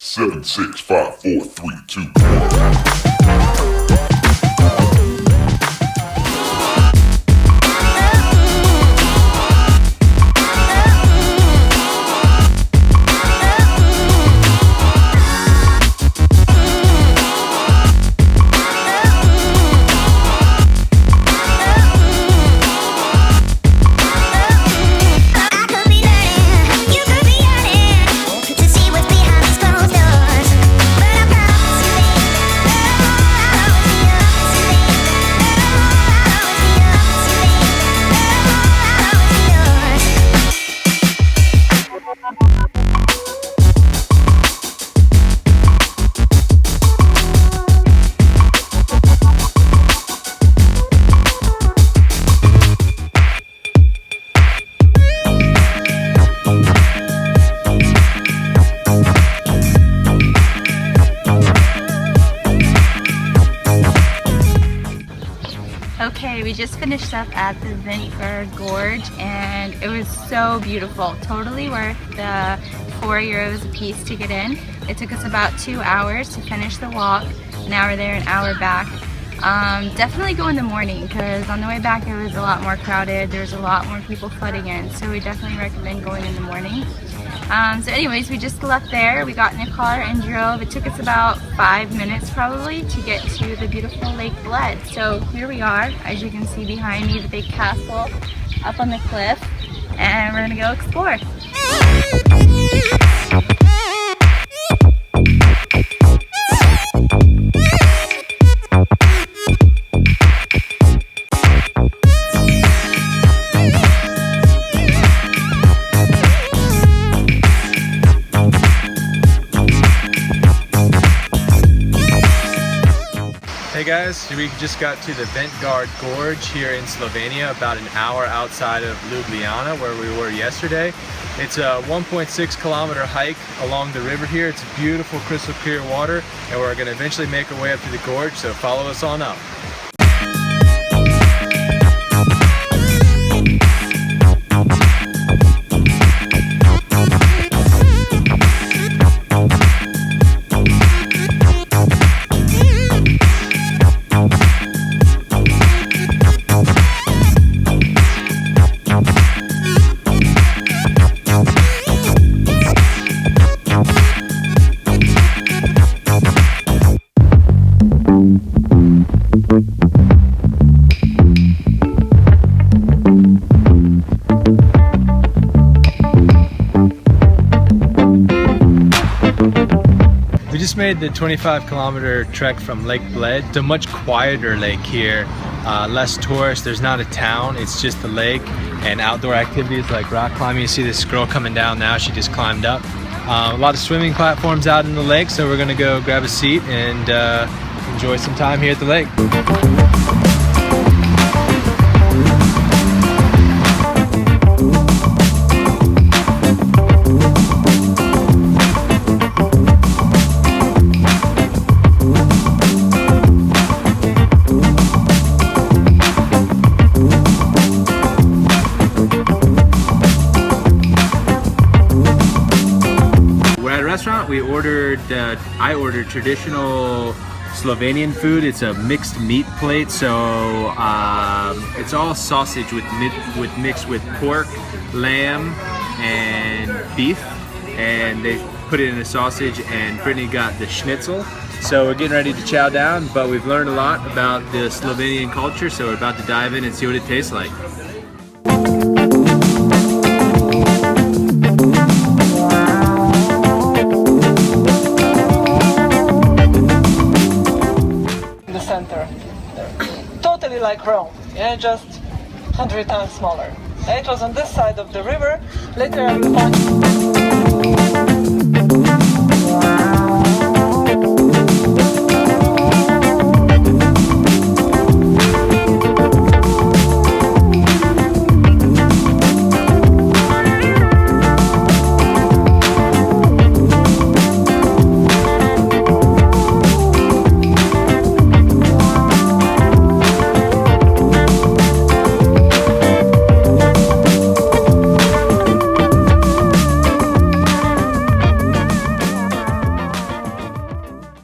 7, 6, 5, 4, 3, 2, 1. Okay, we just finished up at the Vintgar Gorge and it was so beautiful. Totally worth the €4 a piece to get in. It took us about 2 hours to finish the walk, an hour there, an hour back. Definitely go in the morning because on the way back it was a lot more crowded. There's a lot more people flooding in, so we definitely recommend going in the morning. So anyways, we just left there, we got in a car and drove. It took us about 5 minutes probably to get to the beautiful Lake Bled. So here we are, as you can see behind me, the big castle up on the cliff, and we're gonna go explore. Hey guys, we just got to the Vintgar Gorge here in Slovenia, about an hour outside of Ljubljana where we were yesterday. It's a 1.6 kilometer hike along the river here. It's beautiful crystal clear water, and we're going to eventually make our way up to the gorge, so follow us on up. We just made the 25-kilometer trek from Lake Bled. It's a much quieter lake here, less tourists. There's not a town, it's just the lake and outdoor activities like rock climbing. You see this girl coming down now, she just climbed up. A lot of swimming platforms out in the lake, so we're gonna go grab a seat and enjoy some time here at the lake. I ordered traditional Slovenian food. It's a mixed meat plate, so it's all sausage mixed with pork, lamb, and beef, and they put it in a sausage. And Brittany got the schnitzel. So we're getting ready to chow down, but we've learned a lot about the Slovenian culture, so we're about to dive in and see what it tastes like. Totally like Rome, yeah, just 100 times smaller. It was on this side of the river. Later I will find